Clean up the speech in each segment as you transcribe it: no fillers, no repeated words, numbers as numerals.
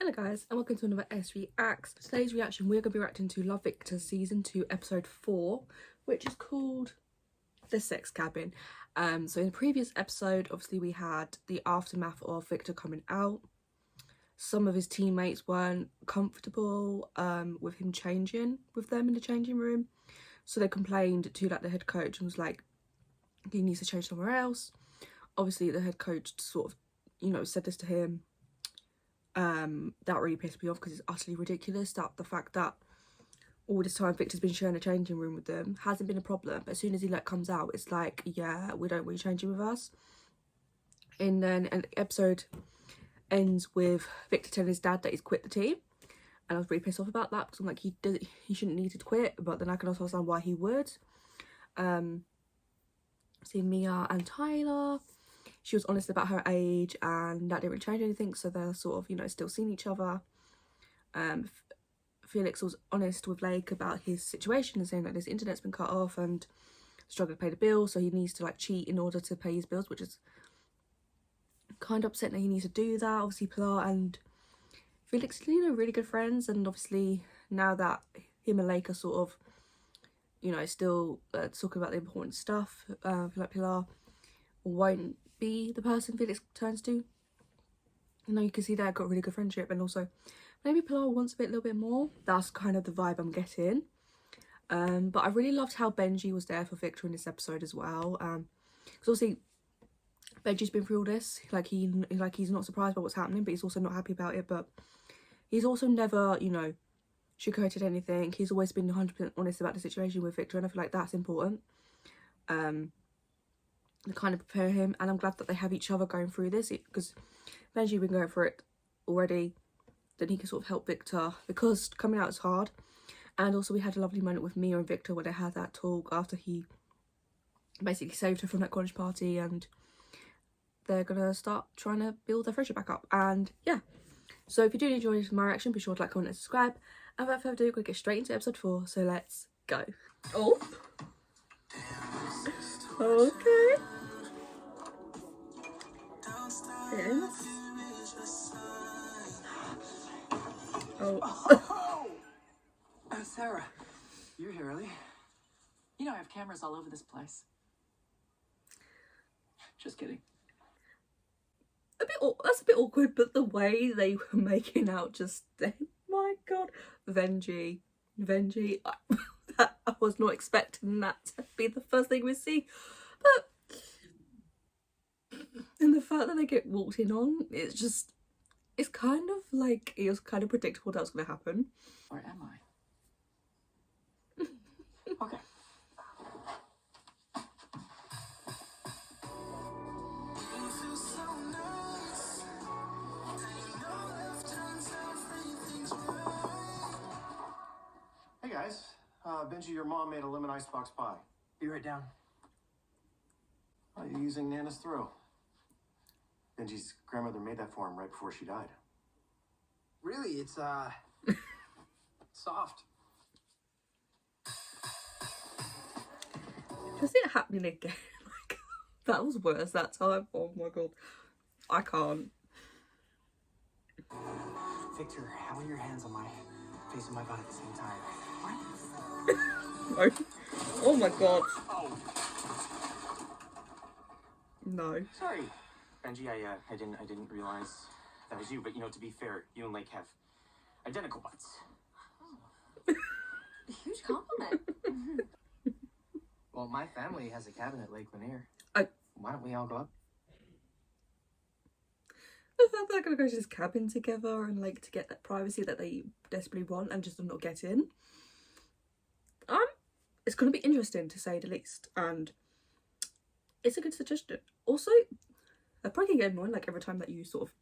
Hello guys and welcome to another S Reacts. Today's reaction we're going to be reacting to Love Victor season 2 episode 4, which is called The Sex Cabin. So in the previous episode obviously we had the aftermath of Victor coming out. Some of his teammates weren't comfortable with him changing with them in the changing room, so they complained to the head coach and was like, he needs to change somewhere else. Obviously the head coach sort of said this to him. That really pissed me off because it's utterly ridiculous that the fact that all this time Victor's been sharing a changing room with them hasn't been a problem, but as soon as he comes out it's like, yeah, we don't want you changing with us. And then the episode ends with Victor telling his dad that he's quit the team, and I was really pissed off about that because I'm like, he shouldn't need to quit, but then I can also understand why he would. See Mia and Tyler, she was honest about her age and that didn't really change anything, so they're sort of, still seeing each other. Felix was honest with Lake about his situation and saying that his internet's been cut off and struggling to pay the bills, so he needs to cheat in order to pay his bills, which is kind of upsetting that he needs to do that. Obviously Pilar and Felix are really good friends, and obviously now that him and Lake are sort of still talking about the important stuff, I feel like Pilar won't be the person Felix turns to. You can see they've got a really good friendship, and also maybe Pilar wants a little bit more. That's kind of the vibe I'm getting. But I really loved how Benji was there for Victor in this episode as well. Because obviously Benji's been through all this. He's not surprised by what's happening, but he's also not happy about it. But he's also never, sugarcoated anything. He's always been 100% honest about the situation with Victor, and I feel like that's important. To kind of prepare him, and I'm glad that they have each other going through this, because Benji been going through it already, then he can sort of help Victor, because coming out is hard. And also we had a lovely moment with Mia and Victor where they had that talk after he basically saved her from that college party, and they're gonna start trying to build their friendship back up. And yeah, so if you do enjoy my reaction, be sure to like, comment and subscribe, and without further ado, we're gonna get straight into episode 4, so let's go. Oh, okay. Yes. Oh. Sarah, you're here early. I have cameras all over this place. Just kidding. That's a bit awkward, but the way they were making out just then, my god. Venji, I was not expecting that to be the first thing we see, but and the fact that they get walked in on, it's kind of like, it was kind of predictable that was going to happen. Or am I? Okay. Hey guys, Benji, your mom made a lemon icebox pie. Be right down. Oh, you're using Nana's throw. Benji's grandmother made that for him right before she died. Really? It's, soft. To see it happening again, that was worse that time. Oh my god, I can't. Victor, how are your hands on my face and my butt at the same time? No. Oh my god. Oh. No. Sorry, Benji. I didn't realize that was you. But to be fair, you and Lake have identical butts. Huge compliment. Well, my family has a cabin at Lake Lanier. Why don't we all go up? The fact that they're gonna go to this cabin together and to get that privacy that they desperately want and just not get in. It's gonna be interesting to say the least, and it's a good suggestion. Also, I probably get annoying every time that you sort of,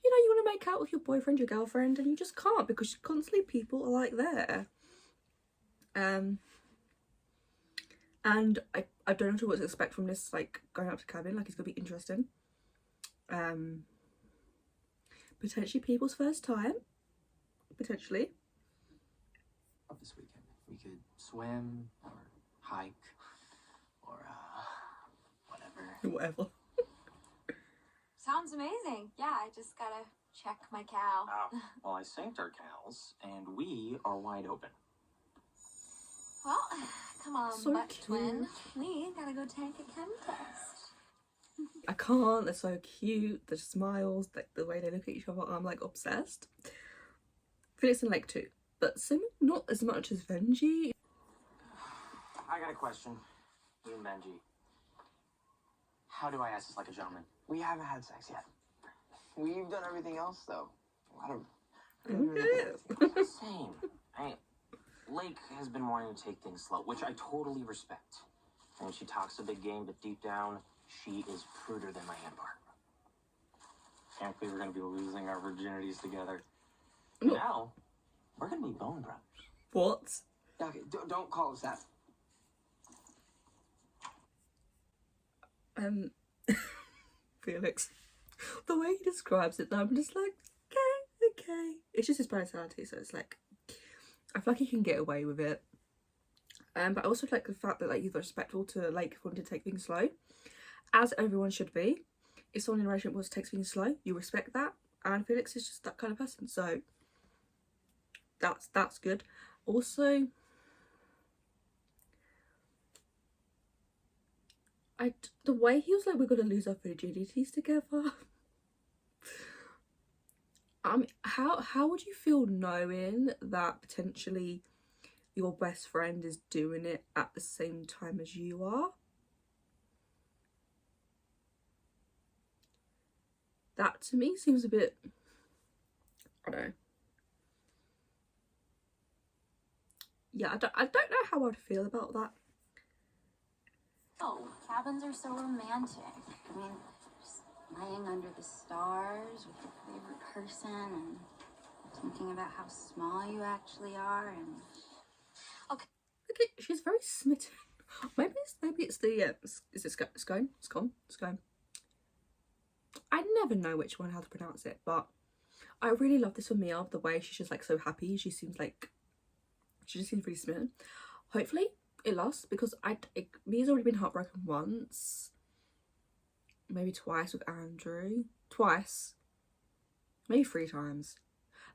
you want to make out with your boyfriend, your girlfriend, and you just can't because constantly people are there. And I don't know what to expect from this, going up to cabin. It's gonna be interesting. Potentially people's first time. Potentially. Up this weekend. We could swim or hike or whatever. Whatever. Sounds amazing. Yeah, I just gotta check my cow. Oh, well, I synced our cows, and we are wide open. Well, come on, So butt cute. twin. We gotta go take a chem test. I can't, they're so cute, the smiles, like the way they look at each other, I'm like obsessed. Felix and Lake too, but not as much as Benji. I got a question. You and Benji. How do I ask this like a gentleman? We haven't had sex yet. We've done everything else, though. A lot of... Same. Lake has been wanting to take things slow, which I totally respect. And she talks a big game, but deep down, she is pruder than my Aunt Barb. Can't believe we're going to be losing our virginities together. Now, we're going to be bone brothers. What? Okay, don't call us that. Felix, the way he describes it, I'm just like, okay. It's just his personality, so it's like, I feel like he can get away with it. But I also like the fact that like he's respectful to like wanting to take things slow, as everyone should be. If someone in a relationship wants to take things slow, you respect that, and Felix is just that kind of person, so that's good. Also, the way he was like, we're gonna lose our virginities together. How would you feel knowing that potentially your best friend is doing it at the same time as you are? That to me seems a bit, I don't know. Yeah, I don't know how I'd feel about that. Oh, cabins are so romantic. I mean, just laying under the stars with your favorite person and thinking about how small you actually are and... Okay, she's very smitten. Maybe it's the is it scone? I never know which one how to pronounce it, but I really love this for Mia, the way she's just like so happy. She just seems really smitten. Hopefully it lasts, because Mia's already been heartbroken once, maybe twice with Andrew, maybe 3 times.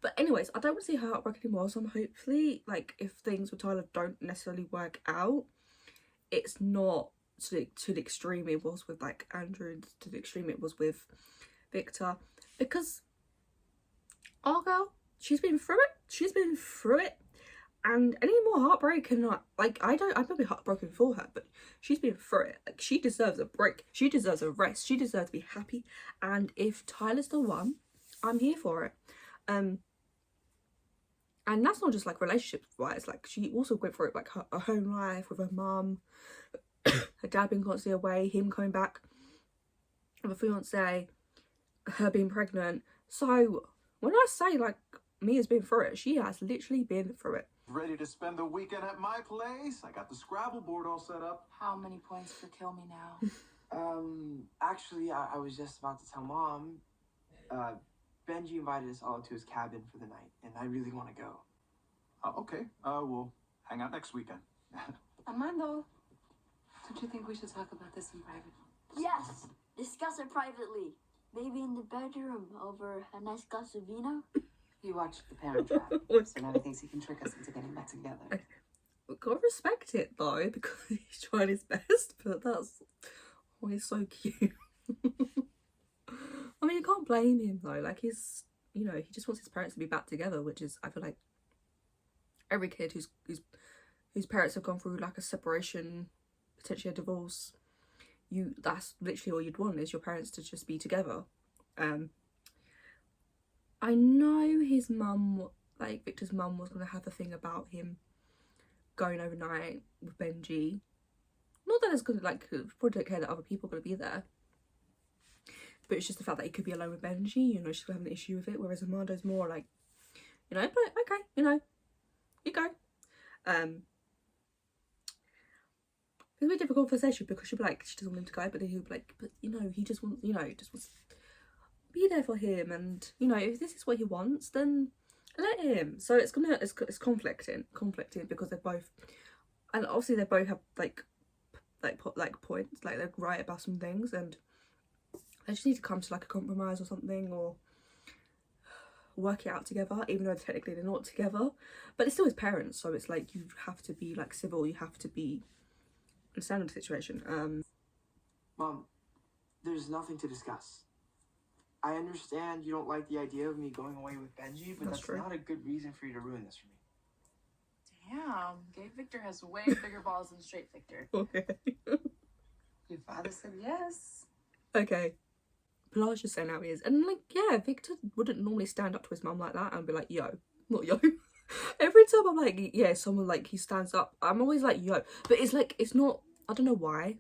But anyways, I don't want to see her heartbroken anymore, so I'm hopefully, like, if things with Tyler don't necessarily work out, it's not to the extreme it was with, like, Andrew, and to the extreme it was with Victor. Because our girl, she's been through it. And any more heartbreak and not, like, I'm not be heartbroken for her, but she's been through it. Like, she deserves a break. She deserves a rest. She deserves to be happy. And if Tyler's the one, I'm here for it. And that's not just like relationship wise, like she also went through it, like her home life with her mum, her dad being constantly away, him coming back with a fiance, her being pregnant. So when I say like Mia's been through it, she has literally been through it. Ready to spend the weekend at my place? I got the Scrabble board all set up. How many points for Kill Me Now? Actually, I was just about to tell Mom. Benji invited us all to his cabin for the night, and I really want to go. Okay. We'll hang out next weekend. Armando, don't you think we should talk about this in private? Yes, discuss it privately. Maybe in the bedroom over a nice glass of vino. You watched The Parent Trap, so now he thinks he can trick us into getting back together. We've got to respect it though, because he's trying his best, but that's always so cute. I mean, you can't blame him though, like he's, you know, he just wants his parents to be back together, which is, I feel like every kid whose parents have gone through like a separation, potentially a divorce, that's literally all you'd want, is your parents to just be together. I know his mum, like Victor's mum, was going to have a thing about him going overnight with Benji. Not that it's gonna, like, probably don't care that other people are going to be there, but it's just the fact that he could be alone with Benji, you know, she's going to have an issue with it, whereas Amando's more like, you know, but okay, you know, you go. It's a bit difficult conversation, because she'll be like, she doesn't want him to go, but then he'll be like, but you know, he just wants, you know, just wants to be there for him, and you know, if this is what he wants, then let him. So it's conflicting because they're both, and obviously they both have like points, like they're right about some things, and they just need to come to like a compromise or something, or work it out together, even though technically they're not together, but it's still his parents, so it's like you have to be like civil, you have to be understanding the situation. Mom, there's nothing to discuss. I understand you don't like the idea of me going away with Benji, but that's not a good reason for you to ruin this for me. Damn, gay Victor has way bigger balls than straight Victor. Okay. Your father said yes. Okay. Pilar's just saying how he is. And like, yeah, Victor wouldn't normally stand up to his mum like that and be like, yo, not yo. Every time I'm like, yeah, someone like he stands up, I'm always like, yo. But it's like, it's not, I don't know why.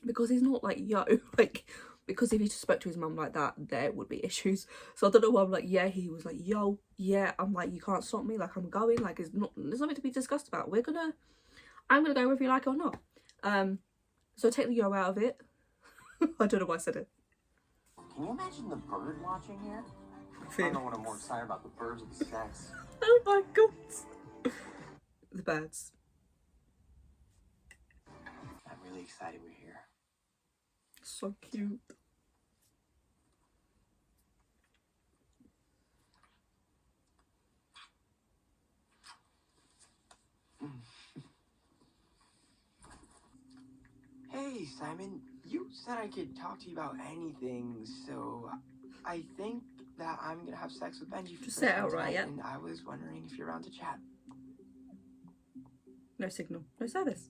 Because he's not like, yo. Like, because if he just spoke to his mum like that, there would be issues. So I don't know why I'm like, yeah, he was like, yo, yeah. I'm like, you can't stop me. Like, I'm going. Like, there's nothing to be discussed about. I'm gonna go whether you like it or not. So take the yo out of it. I don't know why I said it. Can you imagine the bird watching here? I don't know what I'm more excited about, the birds or the sex. Oh my god. The birds. I'm really excited we're here. So cute. Hey, Simon, you said I could talk to you about anything, so I think that I'm gonna have sex with Benji for Just the say it first outright, time, yeah? and I was wondering if you're around to chat. No signal. No service.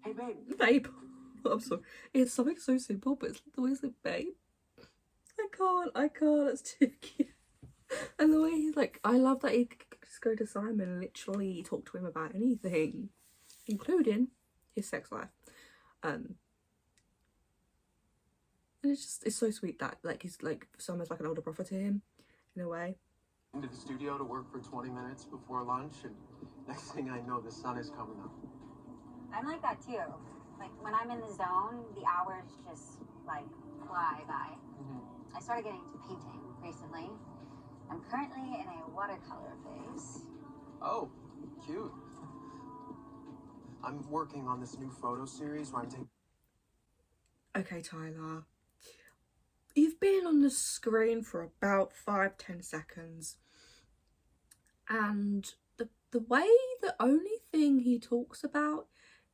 Hey, babe. Babe. I'm sorry. It's something so simple, but it's the way he's like, babe. I can't. It's too cute. And the way he's like, I love that he could just go to Simon and literally talk to him about anything, including his sex life. And it's so sweet that like he's like Simon's like an older brother to him in a way. Into the studio to work for 20 minutes before lunch, and next thing I know, the sun is coming up. I'm like that too. Like when I'm in the zone, the hours just like fly by. I started getting into painting recently. I'm currently in a watercolor phase. Oh, cute. I'm working on this new photo series where I'm taking... Okay, Tyler. You've been on the screen for about 5-10 seconds. And the way the only thing he talks about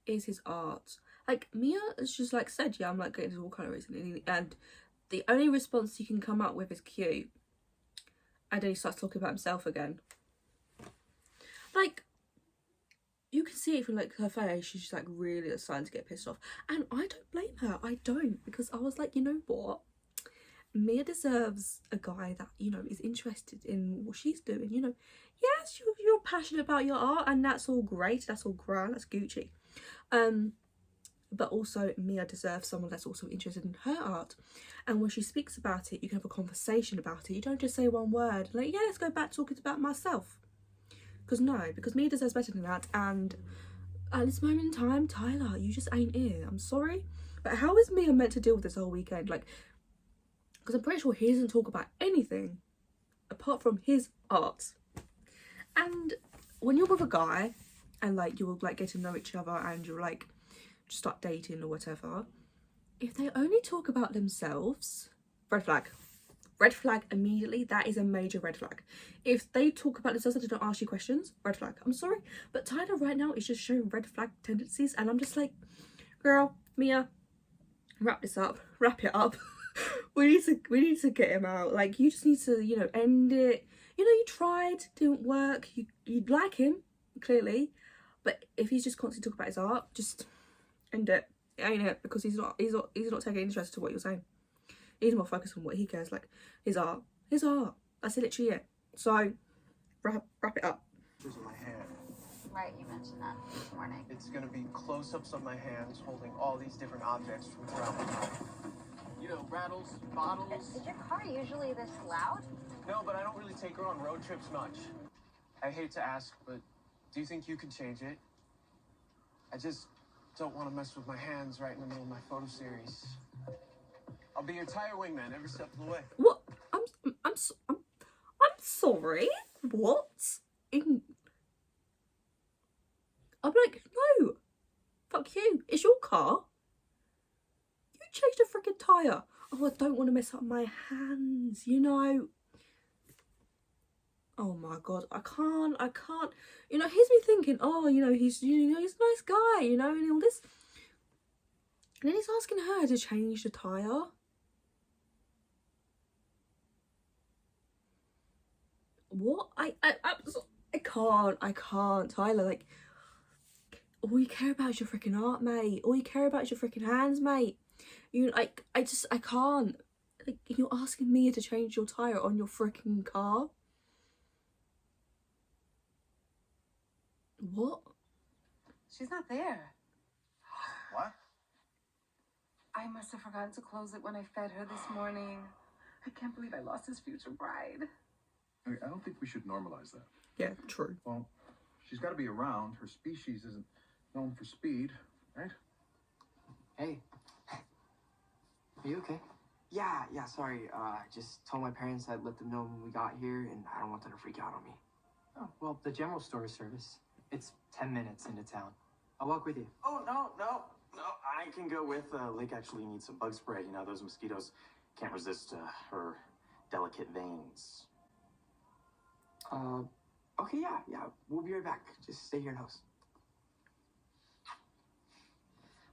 is his art. Like Mia has just like said, yeah, I'm like getting into all kind of reason, and the only response he can come up with is cute. And then he starts talking about himself again. Like, you can see it from like her face, she's just like really starting to get pissed off. And I don't blame her, I don't, because I was like, you know what? Mia deserves a guy that, you know, is interested in what she's doing, you know. Yes, you're passionate about your art and that's all great, that's all grand, that's Gucci. But also Mia deserves someone that's also interested in her art. And when she speaks about it, you can have a conversation about it. You don't just say one word, like, yeah, let's go back talking about myself. Because Mia deserves better than that. And at this moment in time, Tyler, you just ain't it. I'm sorry. But how is Mia meant to deal with this whole weekend? Like, because I'm pretty sure he doesn't talk about anything apart from his art. And when you're with a guy and like you'll like get to know each other and you're like just start dating or whatever, if they only talk about themselves, red flag. Red flag immediately. That is a major red flag. If they talk about themselves and they don't ask you questions, red flag. I'm sorry, but Tyler right now is just showing red flag tendencies, and I'm just like, girl, Mia, wrap it up. we need to get him out. Like, you just need to, you know, end it. You know, you tried, didn't work. You'd like him, clearly, but if he's just constantly talking about his art, just end it. It ain't it, because he's not taking interest to what you're saying. He's more focused on what he cares, like his art. That's literally it. So wrap it up. Here's my hand. Right, you mentioned that this morning. It's gonna be close-ups of my hands holding all these different objects from throughout my life. You know, rattles, bottles. Is your car usually this loud? No, but I don't really take her on road trips much. I hate to ask, but do you think you could change it? I just don't want to mess with my hands right in the middle of my photo series. I'll be your tire wingman every step of the way. What? I'm sorry. What? I'm like, no. Fuck you. It's your car. You changed a freaking tyre. oh, I don't want to mess up my hands, you know. Oh my god, I can't, you know. Here's me thinking, oh, you know, he's a nice guy, you know, and all this, and then he's asking her to change the tire. What? I can't, Tyler. Like, all you care about is your freaking art, mate. All you care about is your freaking hands, mate. You like, I can't. Like, you're asking me to change your tire on your freaking car. What? She's not there. What? I must have forgotten to close it when I fed her this morning. I can't believe I lost his future bride. I don't think we should normalize that. Yeah, true. Well, she's got to be around. Her species isn't known for speed, right? Hey. Are you okay? Yeah, sorry. I just told my parents I'd let them know when we got here, and I don't want them to freak out on me. Oh, well, the general store service. It's 10 minutes into town. I'll walk with you. Oh, no. I can go with. Lake actually needs some bug spray. You know, those mosquitoes can't resist her delicate veins. Okay, yeah. We'll be right back. Just stay here and host.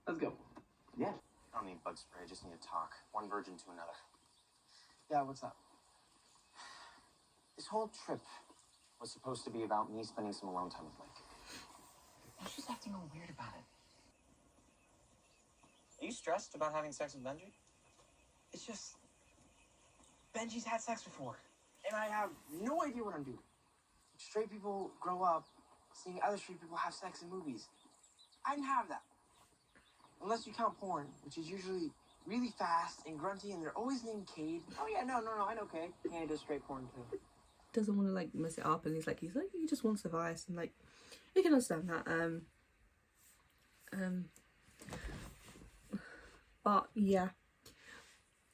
Let's go. Yeah. I don't need bug spray. I just need to talk. One virgin to another. Yeah, what's up? This whole trip was supposed to be about me spending some alone time with Lake. Why she's acting all weird about it? Are you stressed about having sex with Benji? It's just... Benji's had sex before, and I have no idea what I'm doing. Straight people grow up seeing other straight people have sex in movies. I didn't have that. Unless you count porn, which is usually really fast and grunty, and they're always named Cade. Oh yeah, no, I know Cade. Yeah, he does straight porn too. Doesn't want to like mess it up, and he's like he just wants advice, and like you can understand that. But yeah,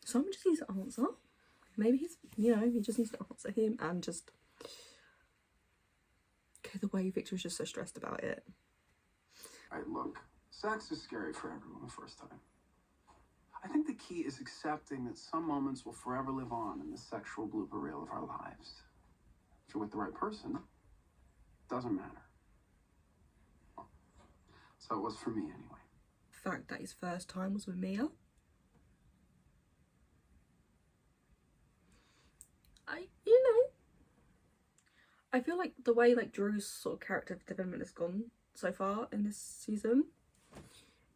someone just needs to answer. Maybe he's, he just needs to answer him, and just okay, the way Victor was just so stressed about it. Alright, look, sex is scary for everyone the first time. I think the key is accepting that some moments will forever live on in the sexual blooper reel of our lives. If you're with the right person, it doesn't matter. Well, so it was for me anyway. The fact that his first time was with Mia. I feel like the way like Drew's sort of character development has gone so far in this season,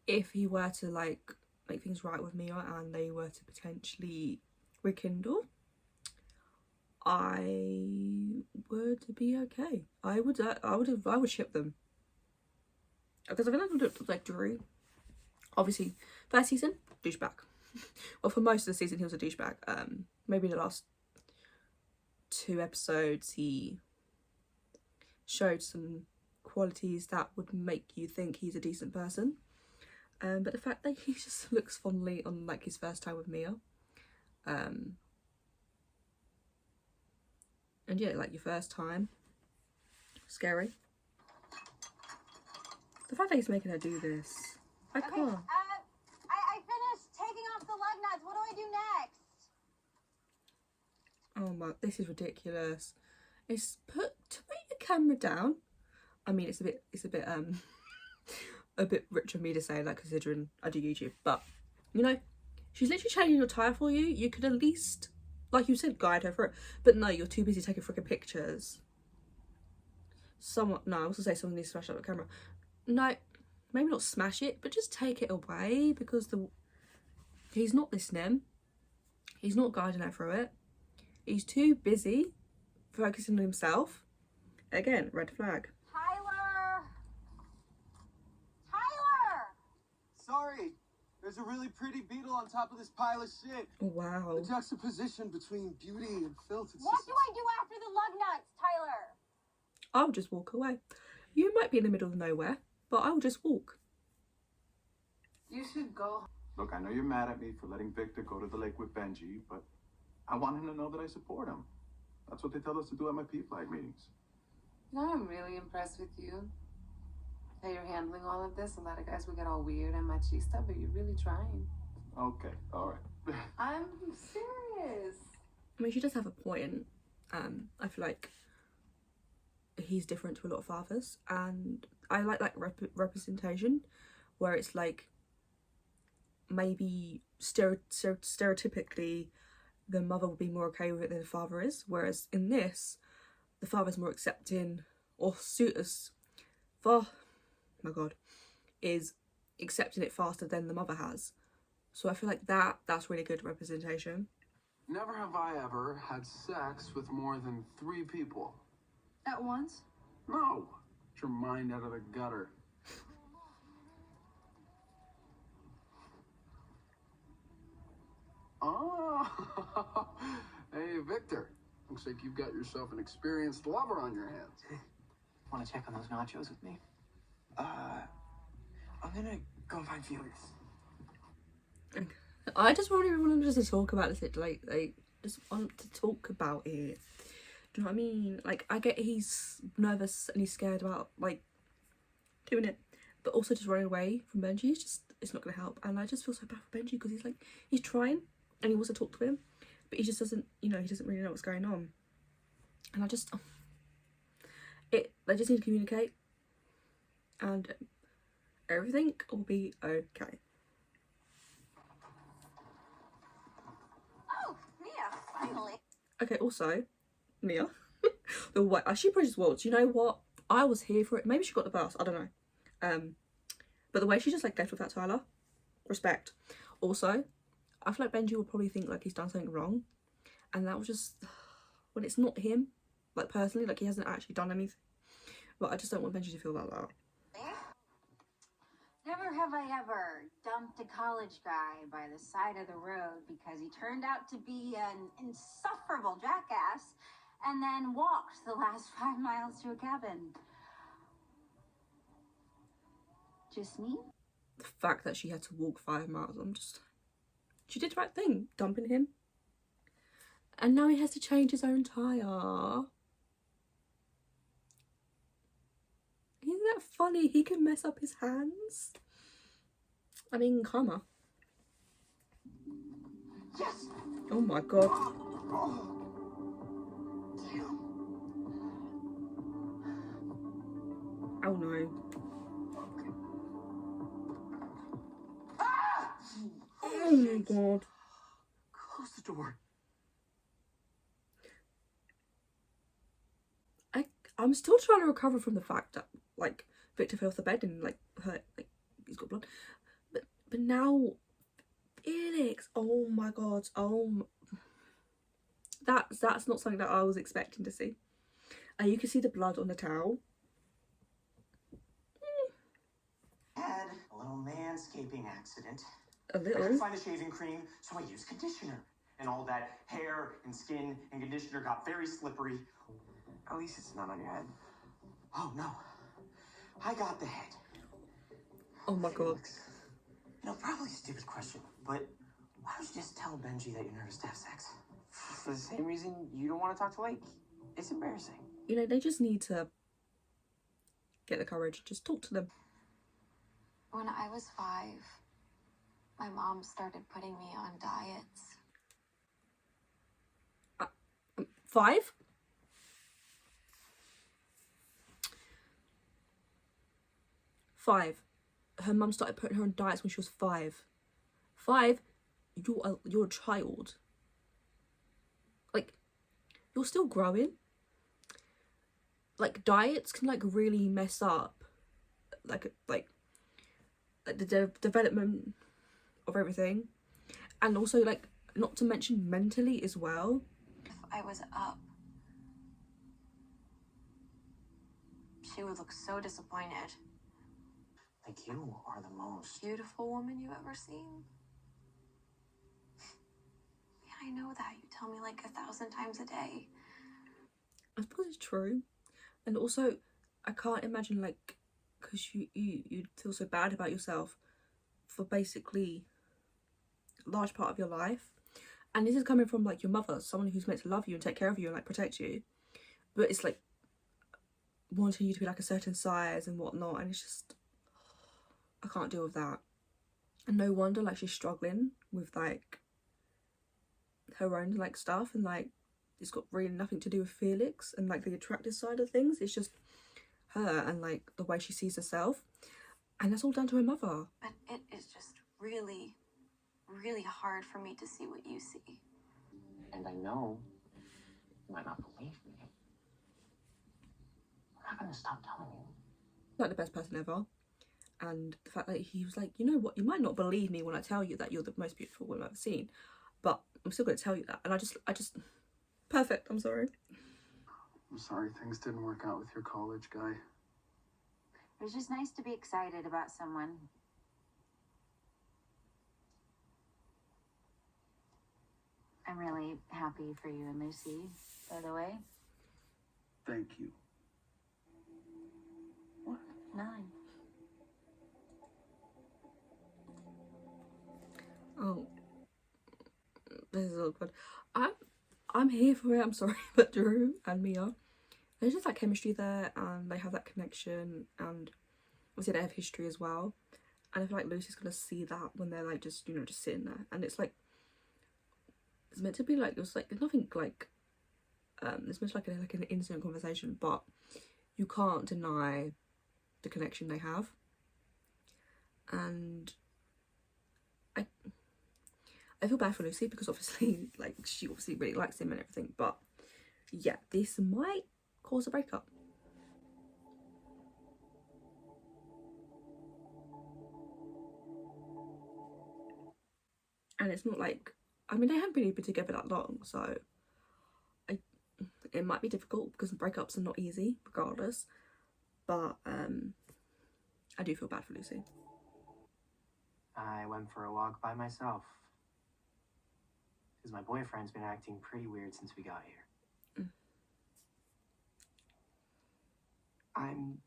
if he were to like make things right with Mia and they were to potentially rekindle, I would be okay. I would ship them, because I feel like Drew, obviously first season douchebag. Well, for most of the season he was a douchebag. Maybe the last 2 episodes he showed some qualities that would make you think he's a decent person. But the fact that he just looks fondly on like his first time with Mia, and yeah, like your first time, scary. The fact that he's making her do this, I can't. I finished taking off the lug nuts. What do I do next? Oh my, this is ridiculous. It's put your camera down. I mean, it's a bit a bit rich of me to say that, considering I do YouTube, but she's literally changing your tire for you. You could at least, like you said, guide her through it, but no, you're too busy taking freaking pictures. I was gonna say someone needs to smash up the camera. No, maybe not smash it, but just take it away, because he's not listening. He's not guiding her through it. He's too busy focusing on himself. Again, red flag. Tyler! Sorry. There's a really pretty beetle on top of this pile of shit. Wow. The juxtaposition between beauty and filth. What do I do after the lug nuts, Tyler? I'll just walk away. You might be in the middle of nowhere, but I'll just walk. You should go. Look, I know you're mad at me for letting Victor go to the lake with Benji, but I want him to know that I support him. That's what they tell us to do at my P-Flag meetings. I'm really impressed with you. How you're handling all of this. A lot of guys will get all weird and machista, but you're really trying. Okay, all right. I'm serious. I mean, she does have a point. I feel like he's different to a lot of fathers, and I like representation where it's like maybe stereotypically the mother will be more okay with it than the father is, whereas in this the father's more accepting, or suitors for my god is accepting it faster than the mother has. So I feel like that's really good representation. Never have I ever had sex with more than 3 people. At once? No. Get your mind out of the gutter. Oh, hey, Victor. Looks like you've got yourself an experienced lover on your hands. Want to check on those nachos with me? I'm gonna go and find Felix. I just really wanted just to talk about this, like just want to talk about it. Do you know what I mean? Like, I get he's nervous and he's scared about like doing it, but also just running away from Benji is just, it's not gonna help. And I just feel so bad for Benji because he's trying and he wants to talk to him, but he just doesn't, you know, he doesn't really know what's going on. And I just they just need to communicate and everything will be okay. Oh, Mia, finally. Okay, also, Mia, the way she pushes walls, you know what? I was here for it. Maybe she got the bus, I don't know. But the way she just like left without Tyler, respect. Also, I feel like Benji will probably think like he's done something wrong, and that was just when it's not him, like personally, like he hasn't actually done anything. But I just don't want Benji to feel like that. Never have I ever dumped a college guy by the side of the road because he turned out to be an insufferable jackass and then walked the last 5 miles to a cabin. Just me? The fact that she had to walk 5 miles, she did the right thing, dumping him. And now he has to change his own tyre. Isn't that funny? He can mess up his hands. I mean, karma. Yes! Oh my god. Damn. Oh no. Ah! Oh my god. Close the door. I'm still trying to recover from the fact that like Victor fell off the bed and like hurt, like he's got blood. But now Felix, oh my god, that's not something that I was expecting to see. And you can see the blood on the towel. Had a little manscaping accident. A I little. couldn't find the shaving cream, so I used conditioner. And all that hair and skin and conditioner got very slippery. At least it's not on your head. Oh no, I got the head. Oh my god. You know, probably a stupid question, but why don't you just tell Benji that you're nervous to have sex? For the same reason you don't want to talk to Lake. It's embarrassing. You know, they just need to get the courage, just talk to them. When I was 5, my mom started putting me on diets. 5? Her mum started putting her on diets when she was 5. 5? You're a child. Like, you're still growing. Like, diets can like really mess up like the development of everything, and also like not to mention mentally as well. If I was up, she would look so disappointed. Like, you are the most Beautiful woman you ever seen? Yeah, I know that. You tell me like 1,000 times a day. I suppose it's true. And also I can't imagine, like, because you feel so bad about yourself for basically a large part of your life, and this is coming from like your mother, someone who's meant to love you and take care of you and like protect you, but it's like wanting you to be like a certain size and whatnot, and it's just, I can't deal with that. And no wonder like she's struggling with like her own like stuff, and like it's got really nothing to do with Felix and like the attractive side of things. It's just her and like the way she sees herself, and that's all down to her mother. But it is just really, really hard for me to see what you see. And I know you might not believe me. I'm not gonna stop telling you. Like the best person ever. And the fact that he was like, you know what, you might not believe me when I tell you that you're the most beautiful woman I've ever seen, but I'm still going to tell you that. And I just perfect. I'm sorry. I'm sorry things didn't work out with your college guy. It was just nice to be excited about someone. I'm really happy for you and Lucy, by the way. Thank you. What? 9. Oh, this is awkward. I'm here for it. I'm sorry, but Drew and Mia, there's just that chemistry there, and they have that connection, and obviously they have history as well. And I feel like Lucy's gonna see that when they're like just, you know, just sitting there, and it's like it's meant to be like, it's like nothing like it's much like an innocent conversation, but you can't deny the connection they have. And I feel bad for Lucy because obviously like she obviously really likes him and everything, but yeah, this might cause a breakup. And it's not like, I mean, they haven't really been together that long, so it might be difficult because breakups are not easy regardless, but I do feel bad for Lucy. I went for a walk by myself because my boyfriend's been acting pretty weird since we got here. I'm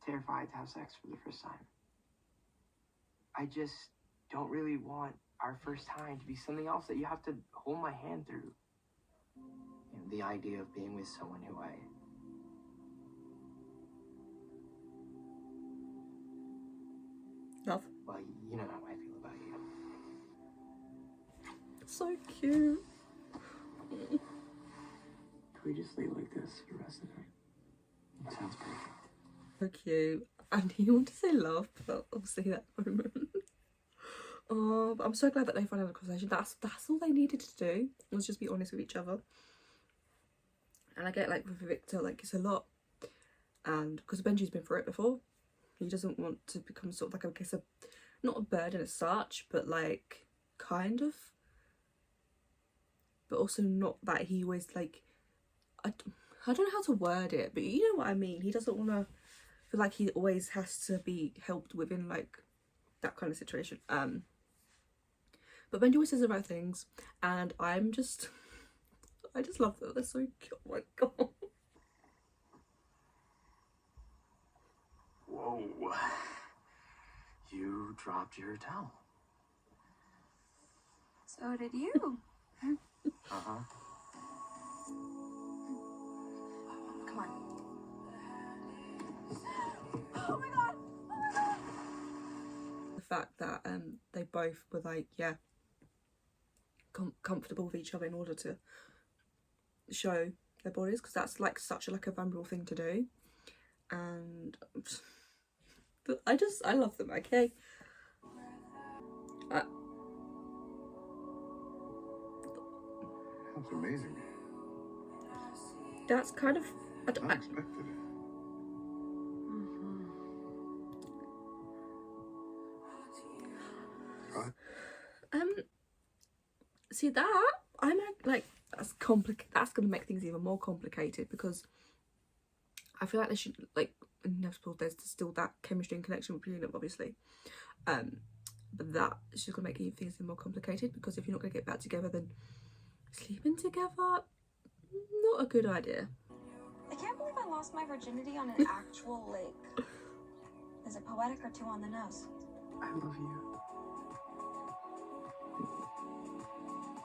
terrified to have sex for the first time. I just don't really want our first time to be something else that you have to hold my hand through. And the idea of being with someone who Love. Well, you know how I feel about you. So cute. Could we just lay like this for the rest of the night? That sounds perfect. So cute. And you want to say love, but obviously that moment. Oh, but I'm so glad that they finally had a conversation. That's all they needed to do, was just be honest with each other. And I get like with Victor, like it's a lot, and because Benji's been through it before, he doesn't want to become sort of like, I guess, not a burden as such, but like kind of, but also not that he always like, I don't know how to word it, but you know what I mean. He doesn't want to feel like he always has to be helped within like that kind of situation. But Benji always says the right things, and I just love them. They're so cute. Oh my god. Whoa. You dropped your towel. So did you. Uh-huh. Come on. Oh my god! Oh my god! The fact that they both were like, yeah, comfortable with each other in order to show their bodies, because that's like such a vulnerable thing to do. And but I love them. Okay, That's amazing. that's kind of Unexpected. see that I'm like that's gonna make things even more complicated, because I feel like they should, like, inevitable there's still that chemistry and connection between them, obviously, but that is just gonna make things even more complicated, because if you're not gonna get back together, then sleeping together, not a good idea. I can't believe I lost my virginity on an actual lake. Is it poetic or too on the nose? I love you.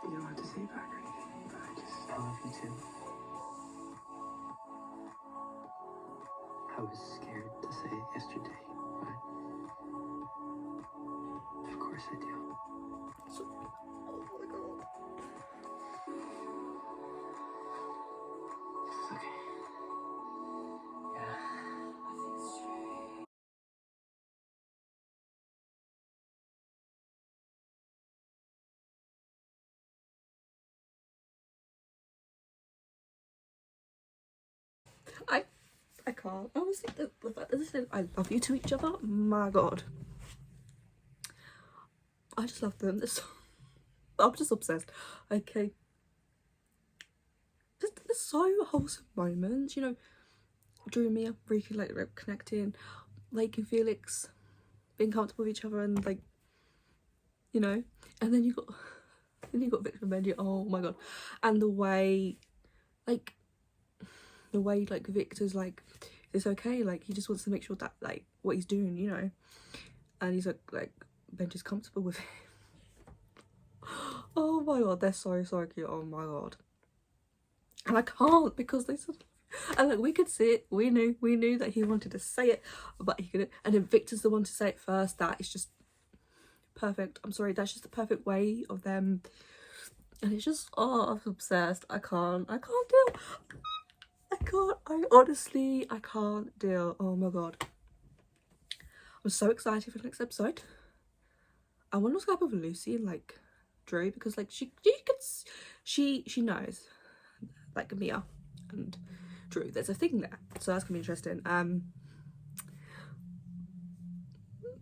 You don't have to say it back or anything, but I love you too. I was scared to say it yesterday, but of course I do. Oh my god. I can't. Honestly, the fact that they said I love you to each other, my god. I just love them. I'm just obsessed. Okay. There's so wholesome moments, you know. Drew and Mia really like connecting, Lake and Felix being comfortable with each other, and like, you know, and then you got Victor and Benji. Oh my god. And the way like Victor's like, it's okay, like he just wants to make sure that like what he's doing, you know, and he's like Benji's comfortable with him. Oh my god, they're so cute. Oh my god. And I can't, because they said, and like we could see it, we knew that he wanted to say it, but he couldn't, and then Victor's the one to say it first. That is just perfect. I'm sorry, that's just the perfect way of them, and it's just, oh, I'm obsessed. I can't deal. I honestly can't deal. Oh my god, I'm so excited for the next episode. I wonder what's going to happen with Lucy and like Drew, because like she knows like Mia and Drew, there's a thing there, so that's gonna be interesting.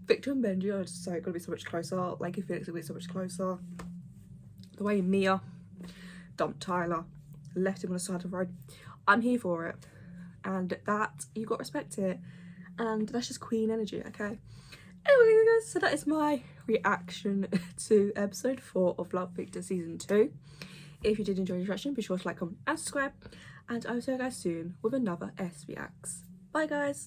Victor and Benji are just gonna be so much closer. Like, if Felix will be so much closer. The way Mia dumped Tyler, left him on the side of the road, I'm here for it, and that, you got to respect it, and that's just queen energy. Okay, anyway guys, so that is my reaction to episode 4 of Love Victor season 2. If you did enjoy the reaction, be sure to like, comment and subscribe, and I will see you guys soon with another S Reacts. Bye guys.